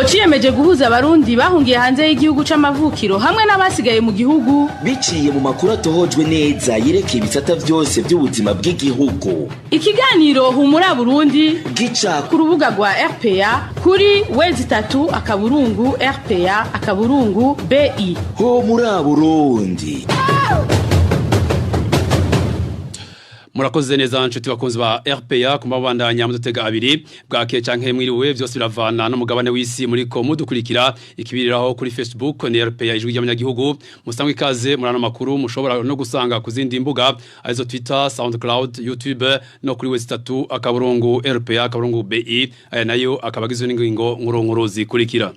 Ciyemeje guhuza abarundi bahungiye hanze y'igihugu c'amavukiro hamwe n'abasigaye mu gihugu biciye mu makuru atohojwe neza yerekeye ibisata vyose by'ubuzima bw'igihugu. Ikiganiro Humura Burundi gica ku rubuga rwa RPA kuri www.rpa.bi. Humura Burundi. Murakoze neza nshuti bakunzi ba RPA kumabandanya mudutega abiri bwake canke mwiriwe vyose biravana no mugabane w'isi muri ko mudukurikira ikibiriraho kuri Facebook ni RPA ijwi ry'abanyagihugu musangwe ikaze murano makuru mushobora no gusanga ku zindi mbuga arizo Twitter, SoundCloud, YouTube no kuri website akaburungu RPA akaburungu BI aya nayo akabagizwe n'ingingo nkuru zikurikira.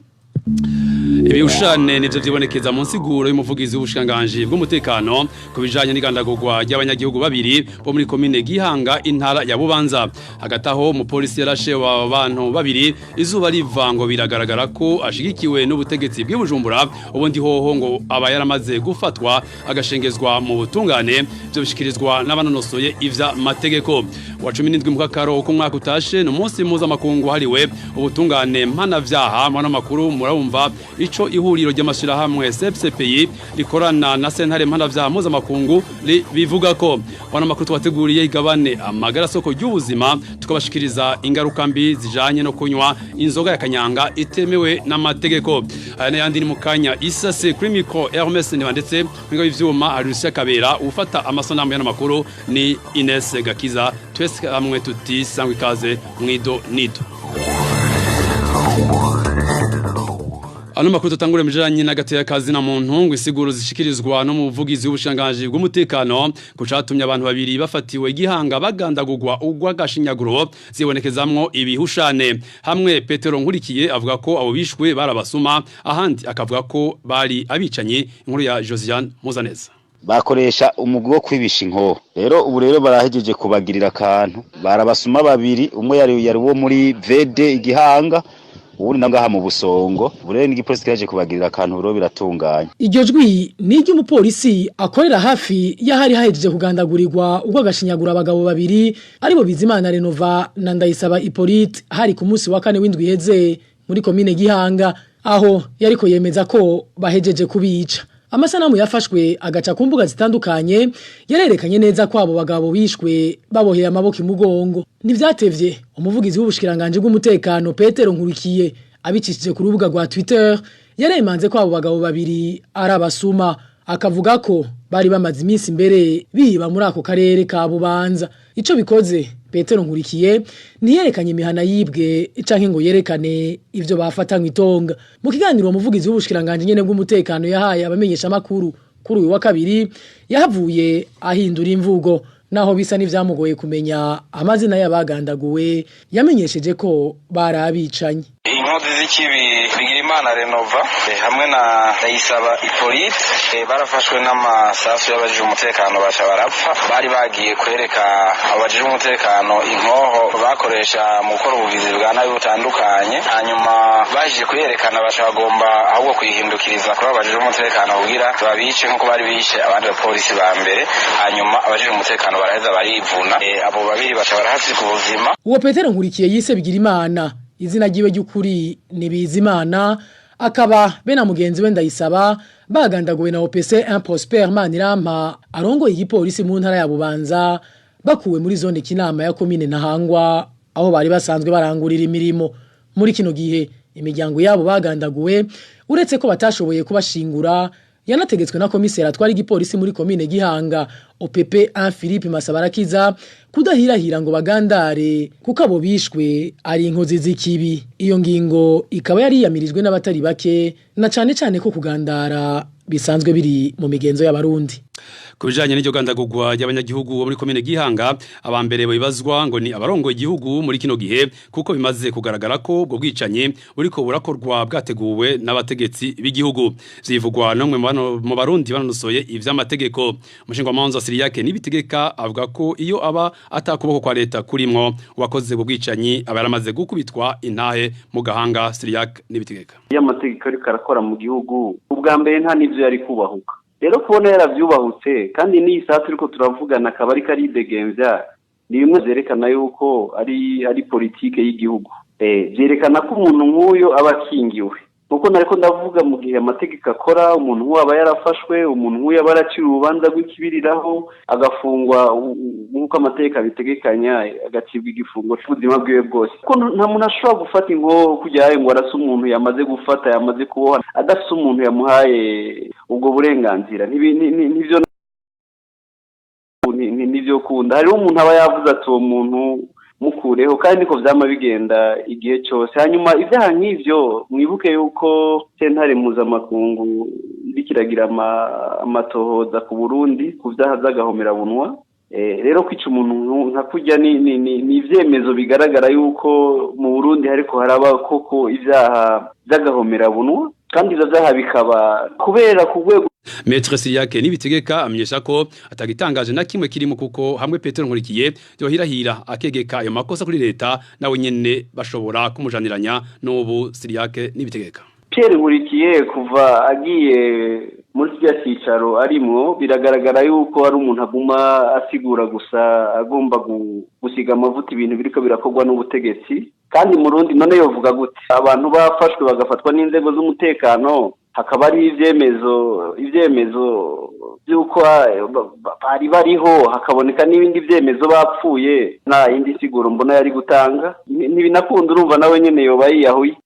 Ibiushane nivyo vyibonekeza mu nsiguro y'umuvugizi w'ubushikanganje bw'umutekano kubijanye n'igandagurwa ry'abanyagihugu babiri bo muri commune Gihanga intara ya Bubanza. Hagataho mu polisi yarashe abantu babiri izuba rivango biragaragara ko ashigikiwe n'ubutegetsi bw'Ibujumbura ubundi hoho ngo aba yaramaze gufatwa agashengezwa mu butungane byo bishikirizwa n'abanonosoye ivya mategeko. Wa 17 mukakaro uko mwaka utashe no munsi muza makungu hariwe ubutungane mpanavyaha mwana makuru murumva ico ihuriro ry'amashirahamwe CPCPI rikorana na sentare mpanavyaha muza makungu bivuga ko wana makuru twateguriye igabane amagara soko y'ubuzima tukabashikiriza ingaruka mbi zijanye no kunywa inzoga ya kanyanga itemewe n'amategeko. Aya n'ayandi ni mukanya Isase Clinical Hermes ndetse mwinga ivyuma Arusia Kabera ufata amasanamu y'ana makuru ni Ines Gakiza twese amwe tuti sangwe kaze mwido nido. Ano makuru tutangure mjanye n'agateye kazi na muntu ngo isiguro zishikirizwa no muvugizi w'ubushanganje bw'umutekano kucatumye abantu babiri bafatiwe Gihanga bagandagurwa ugwagashinyaguro zibonekezamwo ibihushane hamwe Petero Nkurikiye avuga ko abo bishwe barabasuma ahandi akavuga ko bari abicanye inkuru ya Josiane Muzaneza bakoresha umugwi wo kwibisha inko rero ubu rero barahejeje kubagirira akantu barabasuma babiri umwe yari wo muri VD Igihanga ubundi nangaha mu Busongo burere n'igipolisi cyaje kubagirira akantu biro biratunganya. Iryo jwi ni ry'umupolisi akorera hafi yahari hahejeje kugandagurirwa ubwo agashinyagura abagabo babiri aribo Bizimana Renova na Ndayisaba Hippolyte hari ku munsi wa 4 w'indwi heze muri commune Gihanga aho yariko yemeza ko bahejeje kubica. Amasanamu yafashwe agaca ku mbuga zitandukanye yarerekanye neza ko abo bagabo bishwe baboheye amaboko imugongo. Nivyatevye umuvugizi w'ubushikiranganje bw'umutekano Petero Nkurikiye abicishije ku rubuga rwa Twitter yaremanze ko abo bagabo babiri arabasuma akavuga ko bari bamaze iminsi imbere biba muri ako karere ka Bubanza. Ico bikoze Petero Nkurikiye niyerekanye imihana yibwe canke ngo yerekane ivyo bafatanywe itonga. Mu kiganiro umuvugizi w'ubushikiranganje nyene bw'umutekano yahaye abamenyesha makuru kuri uyu wa kabiri yahavuye ahindura imvugo naho bisa n'ivyamugoye kumenya amazina y'abagandaguwe yamenyesheje ko barabicanye. Inkozi z'ikibi Bigirimana Renova hamwe na Ndayisaba Hippolyte barafashwe n'amasasu y'abajije umutekano baca barapfa bari bagiye kwereka abajije umutekano inkoho bakoresha mu gukora ubugizi bwa nabi butandukanye hanyuma baje kuyerekana baca bagomba ahubwo kwihindukiriza kuri abajije umutekano kugira babice nkuko bari bishe abandi bapolisi ba mbere hanyuma abajije umutekano baraheza barivuna abo babiri baca barahasiga ubuzima. Uwo Petero Nkurikiye yise Bigirimana izina ryiwe ry'ukuri ni Bizimana akaba bena mugenzi we Ndayisaba bagandaguwe na OPC 1 Prosper Manirampa arongoye igipolisi mu ntara ya Bubanza bakuwe muri zone Kinama ya commune Ntahangwa aho bari basanzwe barangurira imirimo. Muri kino gihe imiryango yabo bagandaguwe uretse ko batashoboye kubashingura yanategetswe na komisera twari igipolisi muri commune Gihanga OPP 1 Philippe Masabarakiza kudahirahira ngo bagandare kuko abo bishwe ari inkozi z'ikibi. Iyo ngingo ikaba yari yamirijwe n'abatari bake na cane ko kugandara bisanzwe biri mu migenzo y'abarundi. Kubijanye n'iryo gandagurwa y'abanyagihugu bo muri commune Gihanga abambere bibazwa ngo ni abarongo igihugu muri kino gihe kuko bimaze kugaragara ko ubwo bwicanye buriko burakorwa bwateguwe n'abategetsi b'igihugu. Zivugwa nomwe mu barundi banonosoye ivy'amategeko. Umushinga manza Siriyake nibitegeka avuga ko iyo aba atakuboko kwa leta kurimwo wakoze ubwo bwicanyi abaramaze gukubitwa intahe mu gahanga. Siriyake nibitegeka y'amategeko ariko arakora mu gihugu ubwa mbere nta nivyo yari kubahuka. Rero kubona yaravyubahutse kandi ni isaha turiko turavugana akaba ari karidegemvya ni bimwe zerekana yuko ari politike y'igihugu. byerekana ko umuntu nk'uyo aba akingiwe nuko nariko ndavuga mu gihe amategeko akora umuntu nk'uwo aba yarafashwe umuntu nk'uyo aba aracira urubanza rw'ikibiriraho agafungwa nk'uko amategeko abitegekanya agacibwa igifungo cy'ubuzima bwiwe bwose kuko nta muntu ashobora gufata ingo kujyayo ngo arase umuntu yamaze gufata yamaze kuboha adafise umuntu yamuhaye ubwo burenganzira nivyo kunda hariho umuntu aba yavuze ati uwo muntu mukureho kandi niko vyama bigenda igihe cyose hanyuma ibyaha nk'ivyo mwibuke yuko sentare mpuzamakungu irikiragira amatohoza ku Burundi ku vyaha vy'agahomera bunwa rero kwica umuntu nka kurya ni ivyemezo bigaragara yuko mu Burundi hariko haraba koko ivyaha vy'agahomera bunwa kandi ivyo vyaha bikaba kubera ku rwego Maître Siyake nibitegeka amenyesha ko atagitangaje na kimwe kirimo kuko hamwe Petero Nkurikiye yohirahira akegeka ayo makosa kuri leta nawe nyene bashobora kumujaniranya n'ubu Siyake nibitegeka Pierre Nkurikiye kuva agiye muri cya cicaro arimwo biragaragara yuko ari umuntu aguma asigura gusa agomba gusiga amavuta ibintu biriko birakorwa n'ubutegetsi kandi mu Burundi none yovuga gute abantu bafashwe bagafatwa n'inzego z'umutekano hakaba ari ivyemezo byuko bari bariho hakaboneka n'ibindi vyemezo bapfuye nta yindi siguro mbona yari gutanga ntibinakunda urumva nawe nyene yoba yiyahuye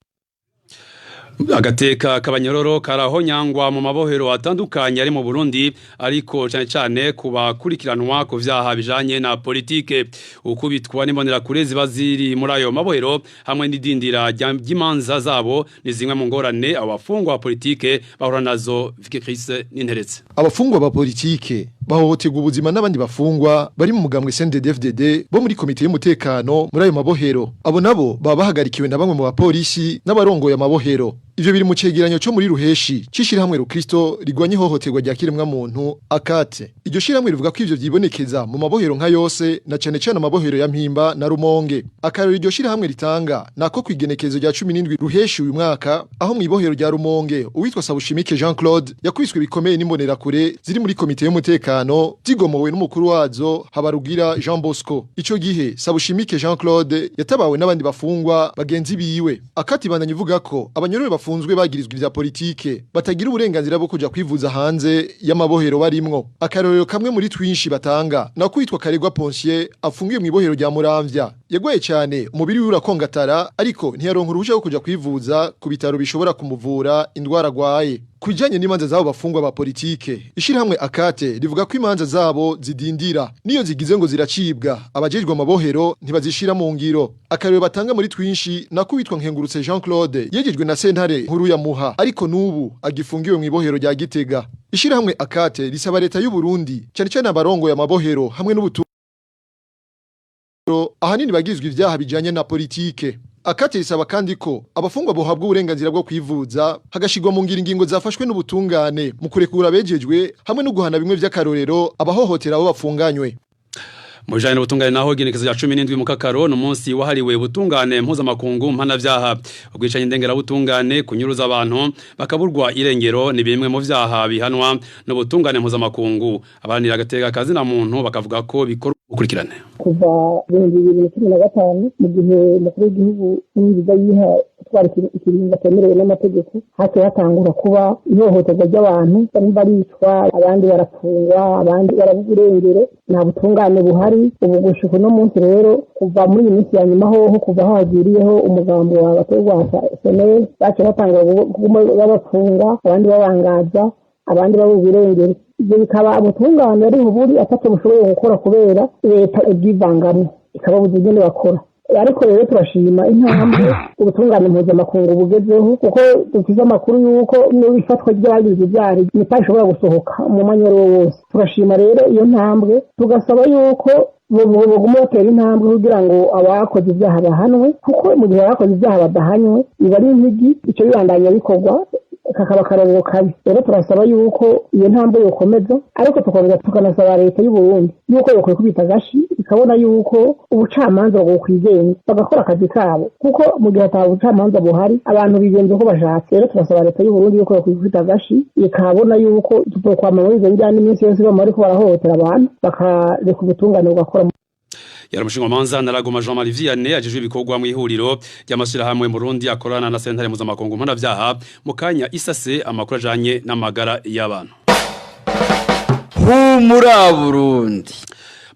agateka kabanyororo karahonyangwa mu mabohero atandukanye ari mu Burundi ariko cyane cyane kubakurikiranwa ku vyaha bijanye na politike ukubitwa n'imbonera kure ziba ziri muri ayo mabohero hamwe n'idindira ry'imanza zabo ni zimwe mu ngorane abafungwa politike bahura nazo Vicky Chris n'interetse abafungwa ba politike bahohoterwa ubuzima n'abandi bafungwa bari mu mugambwe CNDD-FDD bo muri komite y'umutekano muri ayo mabohero abo nabo baba bahagarikiwe na bamwe mu bapolisi n'abarongoye amabohero ivyo biri mu cegeranyo cyo muri ruheshi cishirahamwe Rukristo rigwanye hohoterwa rya kiremwa muntu akate iryo shirahamwe rivuga ko ivyo vyibonekeza mu mabohero nka yose na cane cane amabohero ya Mpimba na Rumonge akarero iryo shirahamwe ritanga nako kwigenekezo rya 17 ruheshi uyu mwaka aho mu ibohero rya Rumonge uwitwa Sabushimike Jean Claude yakwiswe bikomeye n'imbonera kure ziri muri komite y'umutekano zigomowe n'umukuru wazo Habarugira Jean Bosco ico gihe Sabushimike Jean Claude yatabawe n'abandi bafungwa bagenzi biwe akati bandanye ivuga ko abanyororo bafunzwe bagirizwa ivya politike batagira uburenganzira bwo kuja kwivuza hanze y'amabohero barimwo akarorero kamwe muri twinshi batanga na kwitwa Karegwa Ponsier afungiye mu ibohero rya Muramvya yagwaye cyane umubiri wiwe urakongatara ariko ntiyaronka uruhusha rwo kuja kwivuza ku bitaro bishobora kumuvura indwara agwaye kujanye n'imanza zabo bafungwa ba politike ishirahamwe akate rivuga ko imanza zabo zidindira niyo zigize ngo ziracibwa abajejwe amabohero ntibazishira mu ngiro akarero batanga muri twinshi nakubitwa Nkengurutse Jean Claude yegejwe na sentare nkuru ya Muha ariko nubu agifungiwe mu ibohero rya Gitega ishirahamwe akate risaba leta y'u Burundi cyane cyane abarongoye amabohero hamwe n'ubutu ahanini bagizwe ivyaha bijanye na politike akate risaba kandi ko abafungwa bohabwa uburenganzira bwo kwivuza hagashigwa mu ngingo zafashwe n'ubutungane mu kurekura abejejwe hamwe no guhana bimwe vy'akarorero abahohotera abo bafunganywe Mujanye n'ubutungane naho igenekezo rya 17 mu Kakaro no munsi wahariwe ubutungane mpuzamakungu mpanavyaha ubwicanye ndengera butungane kunyuruza abantu bakaburwa irengero ni bimwe mu vyaha bihanwa n'ubutungane mpuzamakungu abanira agateka kazi na muntu bakavuga ko bikora ukurikirane kuva 2015 mu gihe mukuru w'igihugu n'inziza yiha twari ikiringa temerewe n'amategeko hake hatangura kuba ihohoterwa ry'abantu baricwa abandi barafungwa abandi barabugurengere nta butungane buhari ubu gushika no munsi rero kuva muri iyi minsi ya nyuma hoho kuva hagiriyeho umugambo wa batorwa SNL bace batangura babafunga abandi babangaza abandi babugurengere ibyo bikaba ubutungane ari uburi atatu bushoboye gukora kubera leta ibyivangamwe ikababuza igende bakora ariko rero turashima intambwe ubutungane mpuzamakungu bugezeho kuko dufite amakuru y'uko n'ifatwa ry'abagize ibyari nitashobora gusohoka mu manyero wose turashima rero iyo ntambwe tugasaba yuko baguma batera intambwe kugira ngo abakoze ibyaha bahanwe kuko mu gihe abakoze ibyaha badahanywe biba ari intigi icyo bibandanya bikorwa kakaba karorero kabi rero turasaba yuko iyo ntambwe yokomeza ariko tukongera tukanasaba leta y'u Burundi yuko yokwiye kubita gashi ikabona yuko ubucamanza bwo kwigenga bagakora akazi kabo kuko mu gihe ata ubucamanza buhari abantu bigenze ko bashatse rero turasaba leta y'u Burundi yuko yokwiye kubita gashi ikabona yuko tutokwama muri izo njyana iminsi yose bamwe ariko barahohotera abantu bakareka ubutungane bugakora Yaramushingamanza naragoma Jean Marie Vianney ajejwe ibikorwa mu ihuriro ry'amashyirahamwe mu Burundi akorana na sentare mpuzamakungu mpanavyaha mu kanya isase amakuru ajanye n'amagara y'abantu. Humura Burundi.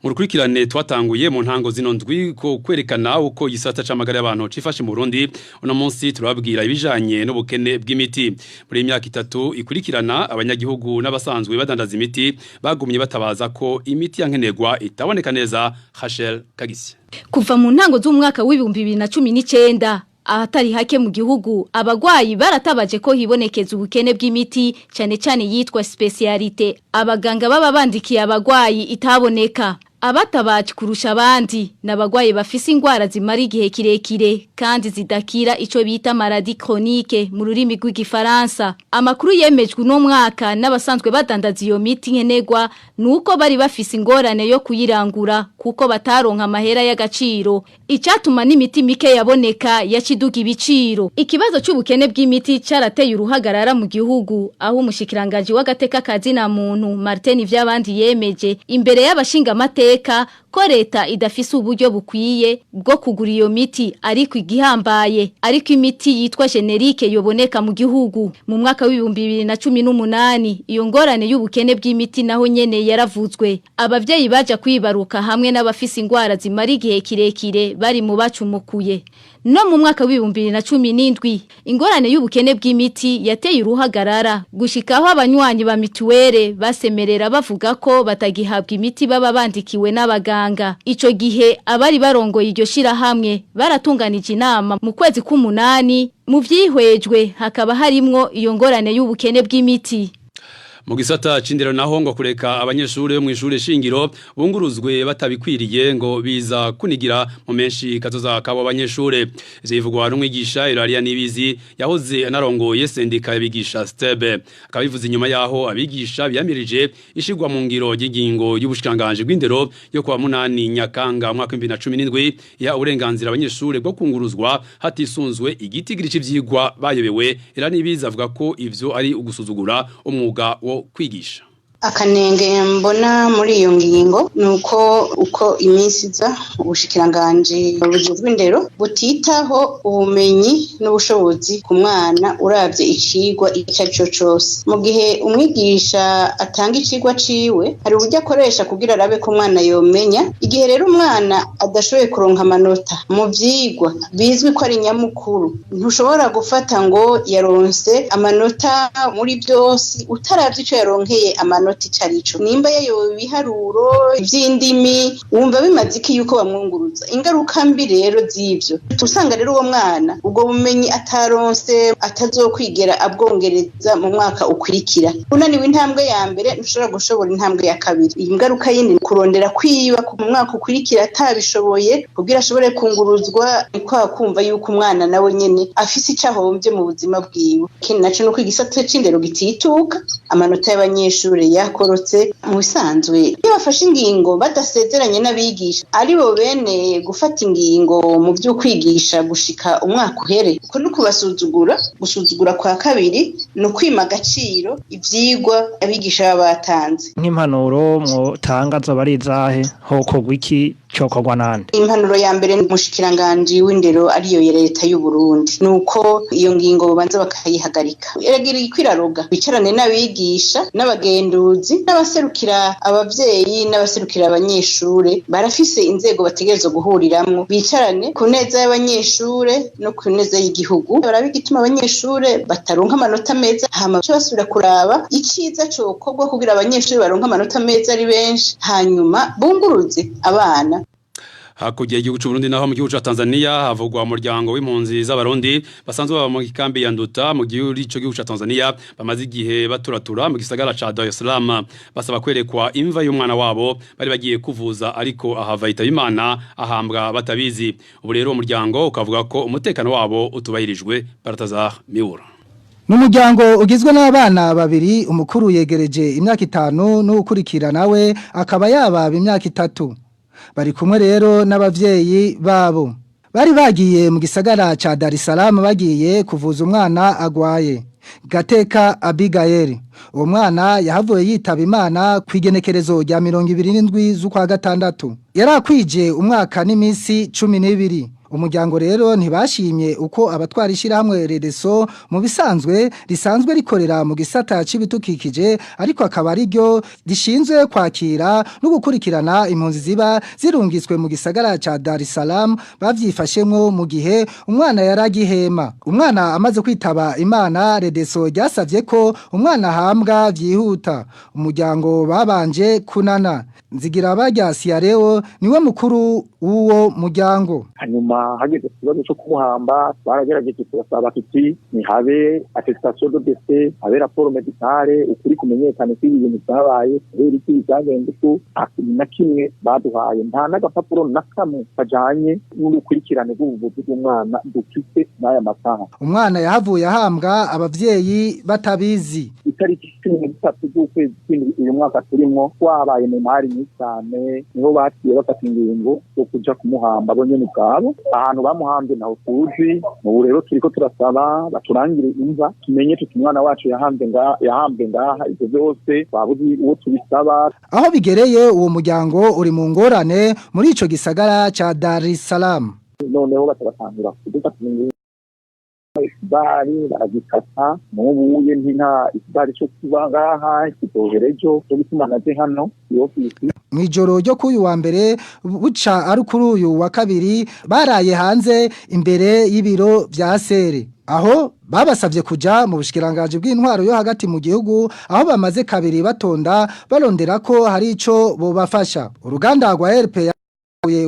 Murukurikirane twatanguye mu ntango zino ndwi ko kwerekana uko gisata c'amagara y'abantu cifashe mu Burundi uno munsi turababwira ibijanye n'ubukene bw'imiti muri imyaka 3 ikurikirana abanyagihugu n'abasanzwe badandaza imiti bagumye batabaza ko imiti yankenerwa itaboneka neza. Rachel Kagisi kuva mu ntango z'umwaka w'2019 ahatari hake mu gihugu abagwayi baratabaje ko hibonekeza ubukene bw'imiti cyane cyane yitwa specialite abaganga baba bandikiye abagwayi itaboneka abatabaje kurusha abandi n'abagwayi bafise ingwara zimara igihe kirekire kandi zidakira ico bita maladie chronique mu rurimi rw'igifaransa. Amakuru yemejwe no mwaka n'abasanzwe badandaza iyo miti nkenegwa nuko bari bafise ingorane yo kuyirangura kuko bataronka amahera y'agaciro icatuma n'imiti mike yaboneka yaciduga ibiciro. Ikibazo c'ubukene bw'imiti carateye uruhagarara mu gihugu aho umushikiranganje w'agateka kazi na muntu Martin Vyabandi yemeje imbere y'abashinga amateka ko leta idafise uburyo bukwiye bwo kugura iyo miti ariko igihambaye ariko imiti yitwa generique yoboneka mu gihugu. Mu mwaka w'2018 iyo ngorane y'ubukene bw'imiti naho nyene yaravuzwe abavyeyi baja kwibaruka hamwe n'abafise ingwara zimara igihe kirekire bari mu bacumukuye. No mu mwaka w'2017 ingorane y'ubukene bw'imiti yateye uruhagarara gushikaho abanywanyi ba mituwere basemerera bavuga ko batagihabwa imiti baba bandikiwe n'abaganga. Ico gihe abari barongoye iryo shira hamwe baratunganije inama mu kwezi k'umunani mu vyihwejwe hakaba harimwo iyo ngorane y'ubukene bw'imiti. Mu gisata cindero naho ngo kureka abanyeshure mu ishure shingiro bunguruzwe batabikwiriye ngo biza kunigira mu menshi kazoza kabo abanyeshure. Zivugwa n'umwigisha Ilaria Nibizi yahoze anarongoye sendika yabigisha Stebe akabivuza inyuma yaho abigisha byamirije ishigwa mu ngiro y'ingingo y'ubushikanganje bw'indero yo kwa 8 Nyakanga mwaka 2017 ya uburenganzira abanyeshure bwo kunguruzwa hatisunzwe igitigiri c'ivyigwa bayobewe. Ilaria Nibizi avuga ko ivyo ari ugusuzugura umwuga wo kwigisha. Akanenge mbona muri iyo ngingo nuko uko iminsiza ubushikiranganje bujejwe indero butitaho ubumenyi n'ubushobozi ku mwana uravye icigwa icyo cyose. Mu gihe umwigisha atanga icigwa ciwe hari uburyo akoresha kugira arabe ko umwana yomenya. Igihe rero umwana adashoboye kuronka amanota mu vyigwa bizwi ko ari nyamukuru ntushobora gufata ngo yaronse amanota muri byose utaravye ico yaronkeye amanota icarico. Nimba yayobe ibiharuro ivy'indimi wumva bimaze iki yuko bamwunguruza. Ingaruka mbi rero z'ivyo tusanga rero uwo mwana ubwo bumenyi ataronse atazokwigera abwongereza mu mwaka ukurikira. Unaniwe intambwe ya mbere ntushobora gushobora intambwe ya kabiri. Iyi ngaruka yindi kurondera kwiba ku mwaka ukurikira atabishoboye kugira ashobore kunguruzwa kwa kumva yuko umwana nawe nyene afise icahombye mu buzima bwiwe. Kindi naco nuko igisata c'indero gitituka amanota y'abanyeshure yakorotse mu bisanzwe. Iyo bafashe ingingo badasezeranye n'abigisha ari bo bene gufata ingingo mu byo kwigisha gushika umwaka uhere uko no kubasuzugura. Gusuzugura kwa kabiri no kwima agaciro ivyigwa abigisha batanze. Nk'impanuro mutanga zo barizahe hokogwa iki cyokorwa nande? Impanuro ya mbere mushikiranganje w'indero ariyo ya leta y'u Burundi nuko iyo ngingo banza bakayihagarika. Eragira ikwiraroga bicarane n'abigisha n'abagenduzi n'abaserukira abavyeyi n'abaserukira abanyeshure barafise inzego bategerezwa guhuriramwo bicarane ku neza y'abanyeshure no ku neza y'igihugu. Barabigituma abanyeshure bataronka amanota meza hama basubira kuraba iciza cyokorwa kugira abanyeshure baronka amanota meza ari benshi hanyuma bunguruze abana. Hakurya y'igihugu c'u Burundi naho mu gihugu ca Tanzania havugwa umuryango w'impunzi z'abarundi basanzwe baba mu kambi ya Nduta mu gihugu ca Tanzania bamaze igihe baturatura mu gisagara ca Dar es Salaam basaba kwerekwa imva y'umwana wabo bari bagiye kuvuza ariko ahava yitaba Imana ahambwa batabizi. Ubu rero umuryango ukavuga ko umutekano wabo utubahirijwe. Baratazar Miura Numuryango ugizwe n'abana babiri umukuru yegereje imyaka 5 n'ukurikira nawe akaba yaba imyaka 3. Bari kumwe rero n'abavyeyi babo. Bari bagiye mu gisagara ca Dar es Salaam bagiye kuvuza umwana agwaye. Gateka Abigail uwo mwana yahavuye yitaba Imana kwigenekerezo rya 27 z'ukwa gatandatu yarakwije umwaka n'iminsi 12 umuryango rero ntibashimye uko abatwara ishyirahamwe Redeso mu bisanzwe risanzwe rikorera mu gisata cy'ibitukikije ariko akaba ari ryo rishinzwe kwakira no gukurikirana impunzi ziba zirungitswe mu gisagara ca Dar es Salaam bavyifashemwo mu gihe umwana yaragihema umwana amaze kwitaba Imana Redeso ryasavye ko umwana hambwa vyihuta umuryango babanje kunana nzigira bajya Siareo niwe mukuru w'uwo muryango hanyuma hageze ikibazo cyo kumuhamba baragerageje kubasaba kiti ni habe attestation de décès habe rapport médicale ukuri kumenyekana kw'ibintu byabaye rero iki byagenze ko na kimwe baduhaye nta n'agapapuro na kamwe kajanye n'ukurikirane rw'ubuvuzi bw'umwana dufite n'aya masaha umwana yahavuye ahambwa abavyeyi batabizi itariki 13 z'ukwezi uyu mwaka turimo twabaye mu mari cyane niho baciye bafata ingingo yo kuja kumuhamba bo nyene ubwabo ahantu bamuhambye naho tuzi ubu rero turiko turasaba baturangire imva tumenye tuti umwana wacu yahambwe ngaha ivyo byose babuzi uwo tubisaba aho bigereye uwo muryango uri mu ngorane muri ico gisagara ca Dar es Salaam noneho batabatangura kudufata isibari baragikata n'ubuye ntina isibari cyo kuba ngaha kitoherejo cyo gutuma naje hano ofisi mwijoro ryo kuyu wa mbere buca ari kuri uyu wa kabiri baraye hanze imbere y'ibiro vya sere aho babasavye kuja mu bushikiranganje bw'intwaro yo hagati mu gihugu aho bamaze kabiri batonda barondera ko hari ico bobafasha uruganda rwa RP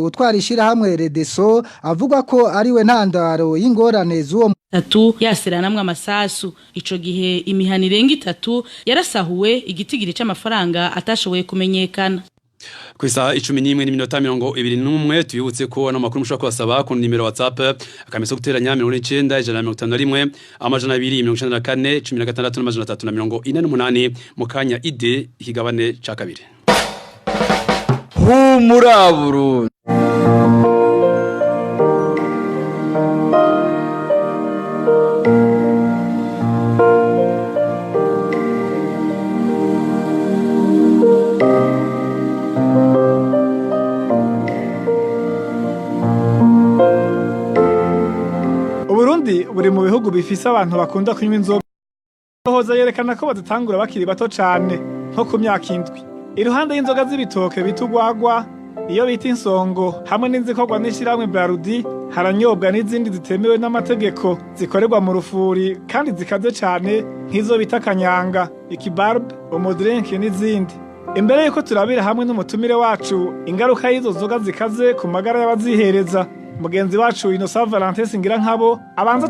utwara ishyirahamwe Redeso avuga ko ariwe ntandaro y'ingorane z'uwo tatu yaseranamwe amasasu ico gihe imihana irenga 3 yarasahuwe igitigiri c'amafaranga atashoboye kumenyekana Kwisa 11:21 tuyibutse ko no makuru mushobora kubasaba ku nimero WhatsApp akameso guteranya 1951 amajana 294 16 amajana 348 mukanya ide higabane ca kabiri Humuraburu Uburundi buri mu bihugu bifise abantu bakunda kunywa inzoga. Hoza yerekana ko badutangura bakiri bato cyane nko ku myaka 7. Iruhande y'inzoga z'ibitoke bitugwagwa iyo bita insongo hamwe n'inzikorwa n'ishiramwe Brarudi haranyobwa n'izindi zitemewe n'amategeko zikorerwa mu rufuri kandi zikaze cyane nk'izo bita kanyanga ikibarb umudrink n'izindi imbere yuko turabira hamwe n'umutumire wacu ingaruka y'izo zoga zikaze ku magara y'abazihereza mugenzi wacu Innocent Valentin Singira nkabo abanza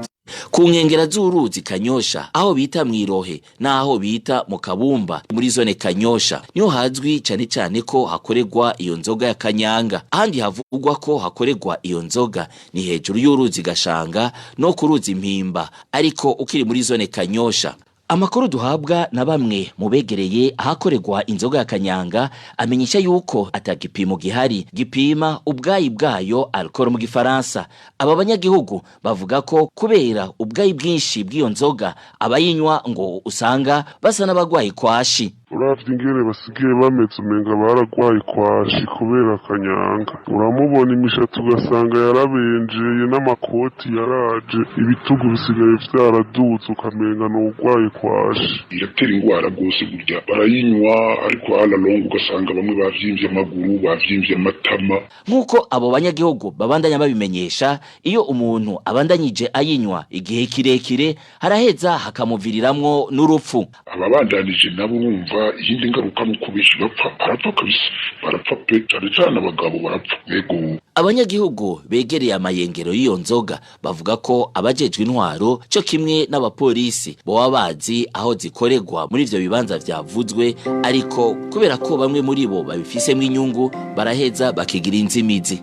ku nkengera z'uruzi Kanyosha aho bita Mwirohe naho bita mu Kabumba muri zone Kanyosha niho hazwi cyane cyane ko hakorerwa iyo nzoga ya kanyanga ahandi havugwa ko hakorerwa iyo nzoga ni hejuru y'uruzi Gashanga no ku ruzi Mpimba ariko ukiri muri zone Kanyosha amakuru duhabwa na bamwe mu begereye ahakorerwa inzoga ya kanyanga amenyesha yuko atagipimo gihari gipima ubwayi bwayo alcool mu gifaransa aba banyagihugu bavuga ko kubera ubwayi bwinshi bw'iyo nzoga abayinywa ngo usanga basa n'abagwayi kwashi uravye ingere basigaye bameze umenga baragwaye kwashi kubera kanyanga uramubona imishatsi ugasanga yarabenjeye n'amakoti yaraje ibitugu bisigaye vyaraduze ukamenga n'ugwaye kwashi iratera ingwara rwose burya barayinywa ariko alalongo ugasanga bamwe bavyimvye amaguru bavyimvye amatama nk'uko abo banyagihugu babandanya babimenyesha iyo umuntu abandanyije ayinywa igihe kirekire haraheza hakamuviriramwo n'urupfu ababandanije nabo bumva iyindi ngaruka nuko benshi barapfa kabisa barapfa pe cyane cyane abagabo barapfa yego abanyagihugu begereye amayengero y'iyo nzoga bavuga ko abajejwe intwaro cyo kimwe n'abapolisi boba bazi aho zikorerwa muri ivyo bibanza vyavuzwe ariko kubera ko bamwe muri bo babifisemo inyungu baraheza bakigira inzimizi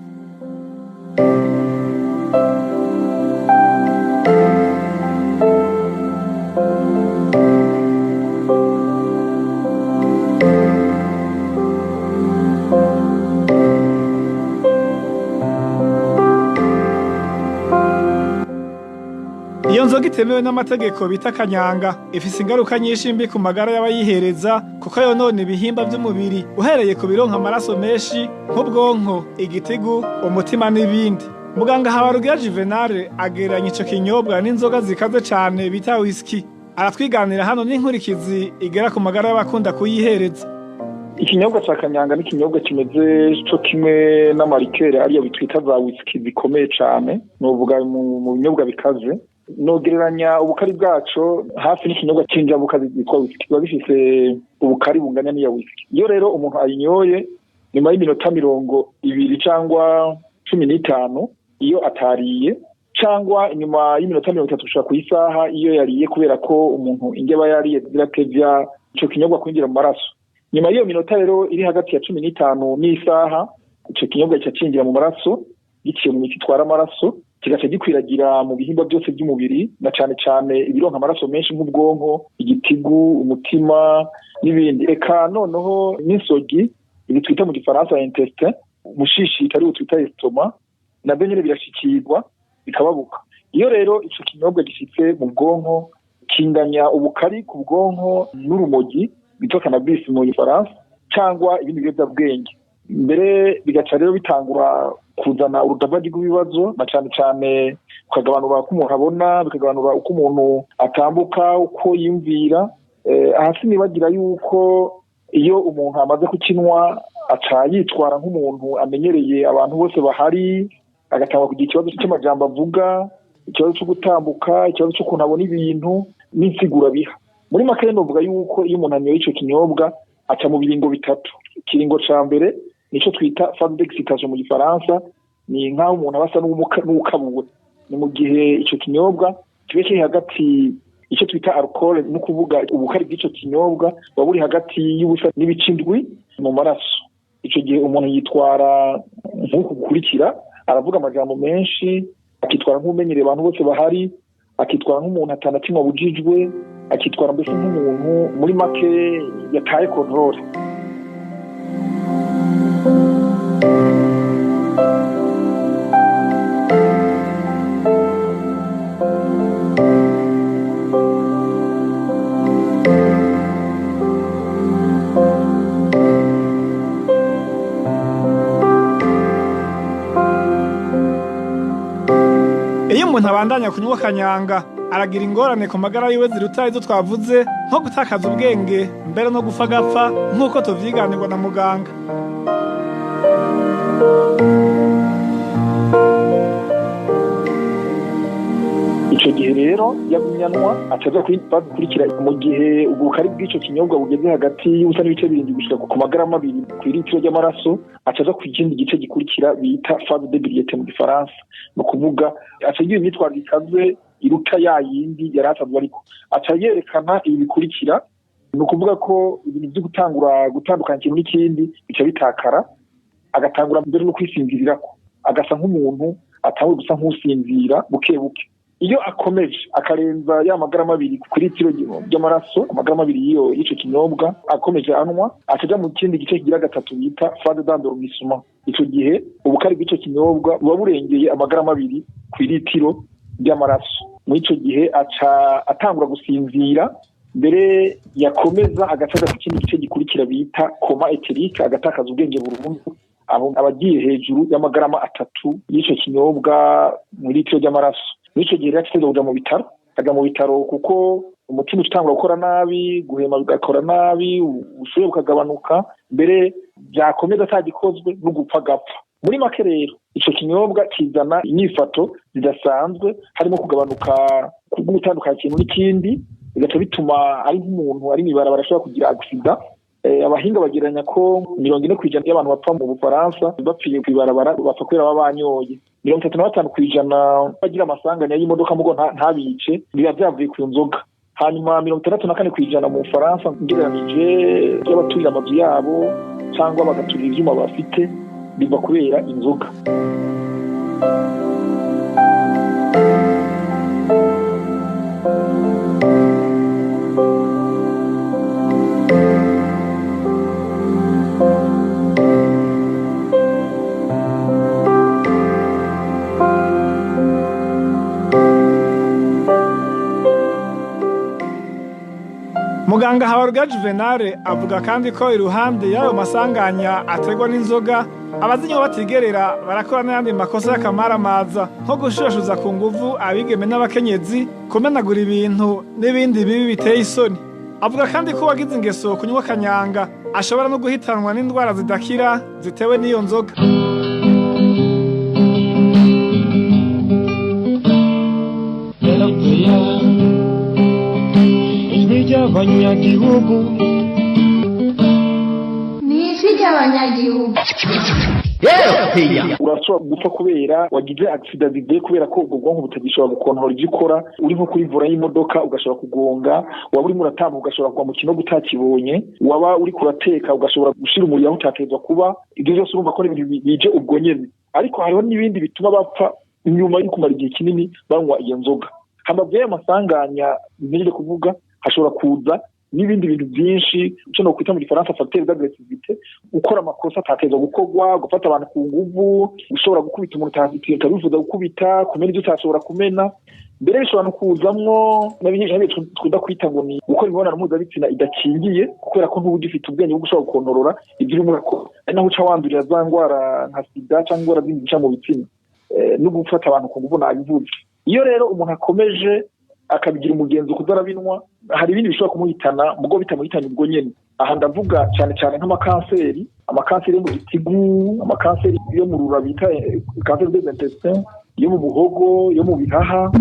iyo nzoga itemewe n'amategeko bita kanyanga ifise ingaruka nyinshi mbi ku magara y'abayihereza kuko yonona ibihimba by'umubiri uhereye ku bironka amaraso menshi nk'ubwonko, igitigu, umutima n'ibindi. Muganga Habarugira Juvenal agereranya ico kinyobwa n'inzoga zikaze cane bita whisky. Aratwiganira hano n'inkurikizi igera ku magara y'abakunda kuyihereza. Ikinyobwa ca kanyanga n'ikinyobwa kimeze co kimwe n'amarikere ariyo bitwita za whisky zikomeye cane, novuga mu binyobwa bikaze. Nogereranya ubukari bwaco hafi n'ikinyobwa c'injabuka zitwa whisky, biba bifise ubukari bunganya n'iya whisky. Iyo rero umuntu ayinyoye nyuma y'iminota 20 cangwa 15 iyo atariye cangwa inyuma y'iminota 30 gushika ku isaha iyo yariye, kubera ko umuntu ingeba yariye ziratevya ico kinyobwa kwinjira mu maraso. Nyuma y'iyo minota rero iri hagati ya 15 n'isaha ico kinyobwa cyacinjira mu maraso giciye mu mitsi itwara amaraso, kigaca gikwiragira mu bihimba byose by'umubiri, na cane cane ibironka amaraso menshi nk'ubwonko, igitigu, umutima n'ibindi. Eka noneho n'insogi ibi twita mu gifaransa intestin, umushishita ari twita estomac, nabyo nyine birashikirwa bikababuka. Iyo rero ico kinyobwa gishitse mu bwonko kinganya ubukari ku bwonko n'urumogi bitwa cannabis mu gifaransa cyangwa ibindi biyobyabwenge. Mbere bigaca rero bitangura kuzana urudavagi rw'ibibazo, na cane cane ukagabanura uko umuntu abona, bikagabanura uko umuntu atambuka, uko yimvira. Ahasi nibagira yuko iyo umuntu amaze kukinwa aca yitwara nk'umuntu amenyereye abantu bose bahari, agatangwa kugira ikibazo cy'amajambo avuga, ikibazo cyo gutambuka, ikibazo cy'ukuntu abona ibintu n'insigura biha. Muri make novuga yuko iyo umuntu anyoye ico kinyobwa aca mu biringo bitatu. Ikiringo ca mbere nico twita phase d'excitation mu gifaransa, ni nkaho umuntu abasa n'ukabuwe. Ni mu gihe ico kinyobwa kibe kiri hagati ico twita alcool, no kuvuga ubukari bw'ico kinyobwa buba buri hagati y'ubusa n'ibicindwi mu maraso. Ico gihe umuntu yitwara nk'uku gukurikira, aravuga amajambo menshi, akitwara nk'umenyereye abantu bose bahari, akitwara nk'umuntu atanatimwa bujijwe, akitwara mbese nk'umuntu muri make yataye control. Iyo umuntu abandanya kunywa kanyanga aragira ingorane ku magara yiwe ziruta izo twavuze, nko gutakaza ubwenge mbere no gupfa agapfa nk'uko tuvyiganirwa na muganga. Ico gihe rero yabunyanwa ataza kukurikira mu gihe ubukari bw'ico kinyobwa bugeze hagati y'ubusa n'ibice 7 gushika ku magarama 2 ku litiro ry'amaraso, ataza ku kindi gice gikurikira bita phase d'ébriété mu gifaransa. No kuvuga acagira imyitwarire ikaze iruta ya yindi yarasanzwe, ariko aca yerekana ibi bikurikira. No kuvuga ko ibintu byo gutandukanya ikintu n'ikindi bica bitakara, agatangura mbere no kwisinzirirako, agasa nk'umuntu atangwe gusa nk'usinzira buke buke. Iyo akomeje akarenza ya magarama 2 kuri litiro ry'amaraso, amagarama 2 y'ico kinyobwa akomeje anwa, akaja mu kindi gice kigira gatatu bita phase d'endormissement. Ico gihe ubukari bw'ico kinyobwa buba burengeye amagarama 2 kuri litiro ry'amaraso. Muri ico gihe aca atangura gusinzira, mbere yakomeza agacaga ku kindi gice gikurikira bita coma éthérique, agatakaza ubwenge burundu. Aho abagiye hejuru y'amagarama 3 y'ico kinyobwa muri litiro ry'amaraso. Nico gihe yacize kuja mu bitaro, ajya mu bitaro kuko umutima utangura gukora nabi, guhema bigakora nabi, ubushuhe bukagabanuka, mbere byakomeza atagikozwe no gupfa gapfa. Muri make rero ico kinyobwa kizana inyifato zidasanzwe, harimo kugabanuka kugutandukanya ikintu n'ikindi, bigaca bituma ari nk'umuntu ari mibarabara ashobora kugira accident. Abahinga bageranya ko 40% y'abantu bapfa mu Bufaransa bapfiye kwibarabara bapfa kwera babanyoye. 35% bagira amasanganya y'imodoka mugo ntabice biba byavuye ku nzoga. Hanyuma 64% mu Bufaransa ngereranije y'abaturira amazu yabo cyangwa bagaturira ivyuma bafite biva kubera inzoga. Muganga Habarugira Juvenal avuga kandi ko iruhande y'ayo masanganya ategwa n'inzoga abazinywa batigerera barakora n'ayandi makosa y'akamaramaza nko gushoshuza ku nguvu abigeme n'abakenyezi kumenagura ibintu n'ibindi bibi biteye isoni. Avuga kandi ko wagize ingeso kunywa kanyanga ashobora no guhitanwa n'indwara zidakira zitewe n'iyo nzoga. Abanyagihugu ni isi ry'abanyagihugu. Urashobora gupfa kubera wagize accident bigiye kubera ko ubwo bwonko butagishobora gukontorora ibyo ukora uri nko kuri vura y'imodoka ugashobora kugonga waba uri muratambuka ugashobora kuva mu kinogo utakibonye waba uri kurateka ugashobora gushira umuriro aho utatezwa kuba ibyo byose urumva ko ibintu bije ubwo nyene ariko hariho n'ibindi bituma bapfa nyuma yo kumara igihe kinini banywa iyo nzoga. Hambavu y'amasanganya ngiye kuvuga hashobora kuza n'ibindi bintu byinshi cyo no kwita mu Gifaransa facteur d'agressivité ukora amakosa atateza gukorwa gufata abantu ku nguvu ushobora gukubita umuntu utazitiye bivuza gukubita kumena ibyo utashobora kumena mbere bishobora no kuzamwo n'abinjije twida kwita ngo ni gukora imibonano mpuzabitsina idakingiye kubera ko ntubu gifite ubwenge bwo gushobora gukontorora ibyo urimo urakora ari naho uca wandurira za ndwara nka sida cyangwa indwara z'imica mu bitsina no gufata abantu ku nguvu nabivuze. Iyo rero umuntu akomeje akabigira umugenzi kudarabinwa hari ibindi bishobora kumuhitana mugo bitamuhitana ubwo nyene. Aha ndavuga cyane cyane nk'amakanseri yo mu gitigu amakanseri yo mu rura bita cancer des intestins yo mu buhogo yo mu bihaha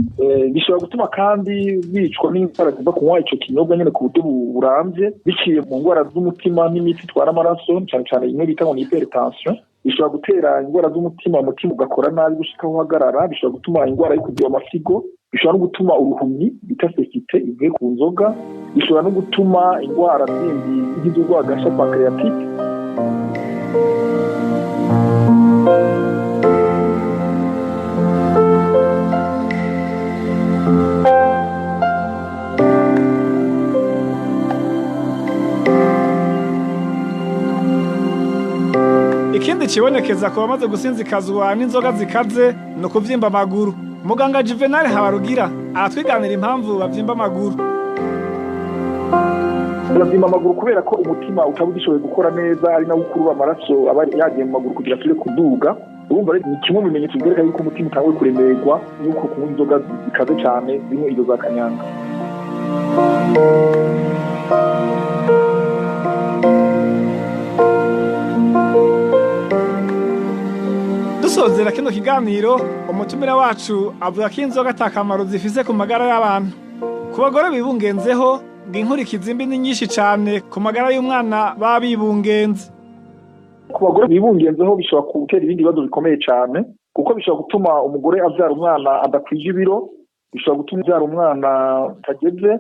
bishobora gutuma kandi bicwa n'indwara ziva kunywa ico kinyobwa nyene ku buryo burambye biciye mu ndwara z'umutima n'imitsi itwara amaraso cyane cyane imwe bita ngo ni hypertension bishobora gutera indwara z'umutima umutima ugakora nabi gushika uhagarara bishobora gutuma indwara yo kugira amasigo bishobora no gutuma uruhumyi bita cecite ivuye ku nzoga bishobora no gutuma indwara zindi nk'iz'urwagasha pancreatique. Ikindi kibonekeza ko bamaze gusinzikazwa n'inzoga zikaze no kuvyimba amaguru. Muganga Juvenal Habarugira aratwiganira impamvu bavyimba amaguru. Bavyimba amaguru kubera ko umutima utabugishoboye gukora neza ari nawo ukurura amaraso aba yagiye mu maguru kugira turi kuduga. Urumva rero ni kimwe mu bimenyetso byerekana yuko umutima utanguye kuremerwa yuko kunywa inzoga zikaze cyane zimwe izo za kanyanga. Dusozera kino kiganiro umutumira wacu avuga ko inzoga atakamaro zifise ku magara y'abantu. Ku bagore bibungenzeho ngo inkurikizi mbi ni nyinshi cyane ku magara y'umwana babibungenze. Ku bagore bibungenzeho bishobora gutera ibindi bibazo bikomeye cyane kuko bishobora gutuma umugore abyara umwana adakwije ibiro, bishobora gutuma abyara umwana utageze,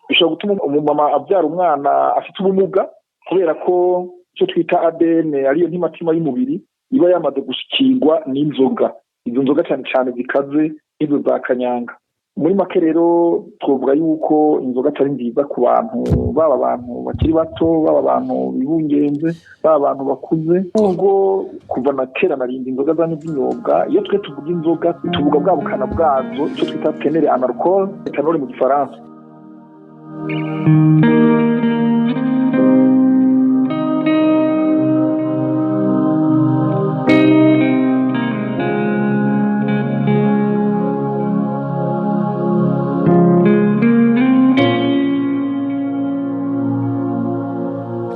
bishobora gutuma umumama abyara umwana afite ubumuga kubera ko icyo twita ADN ariyo ntimatima y'umubiri iba yamaze gushikirwa n'inzoga. Izo nzoga cyane cyane zikaze izo za kanyanga. Muri make rero twovuga yuko inzoga atari nziza ku bantu baba abantu bakiri bato baba abantu bibungenze baba abantu bakuze ubwo kuva na kera narinda inzoga za n'ibinyobwa. Iyo twe tuvuga inzoga tuvuga bwa bukana bwazo icyo twita tenere analcool etanol mu Gifaransa.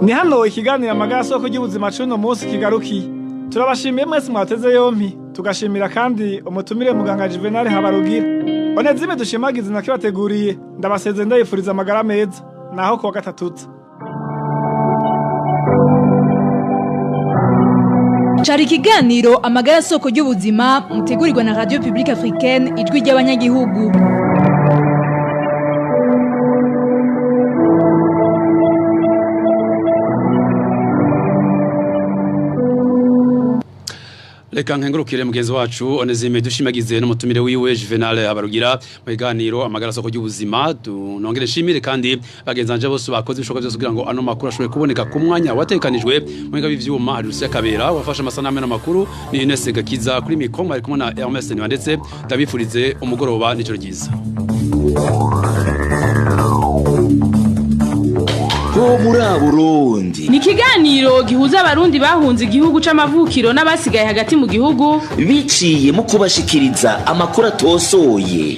Ni hano ikiganiro amagara soko y'ubuzima cuno munsi kigarukiye. Turabashimiye mwese mwateze yompi tugashimira kandi umutumire muganga Juvenal Habarugira. Onezime dushimagize na kibateguriye ndabaseze ndayifuriza amagara meza naho kuwa gatatuza. Cari ikiganiro amagara soko y'ubuzima mutegurirwa na Radio Publique Africaine ijwi ry'abanyagihugu. Reka nkengurukire mugenzi wacu Onezime dushimagize n'umutumire wiwe Juvenal Habarugira mu biganiro amagara soko y'ubuzima tunongere shimire kandi bagenzanje bose bakoze ibishoboka byose kugira ngo ano makuru ashobore kuboneka ku mwanya watekanijwe mwenga b'ivyuma hari Rusiya Kabera wafasha amasanamu n'amakuru ni Ines Gakiza kuri mikoma ari kumwe na Hermes Ndetse ndabifurize umugoroba n'icyo ryiza. muri Burundi. Ni ikiganiro gihuza abarundi bahunze igihugu c'amavukiro n'abasigaye hagati mu gihugu biciye mu kubashikiriza amakuru atosoye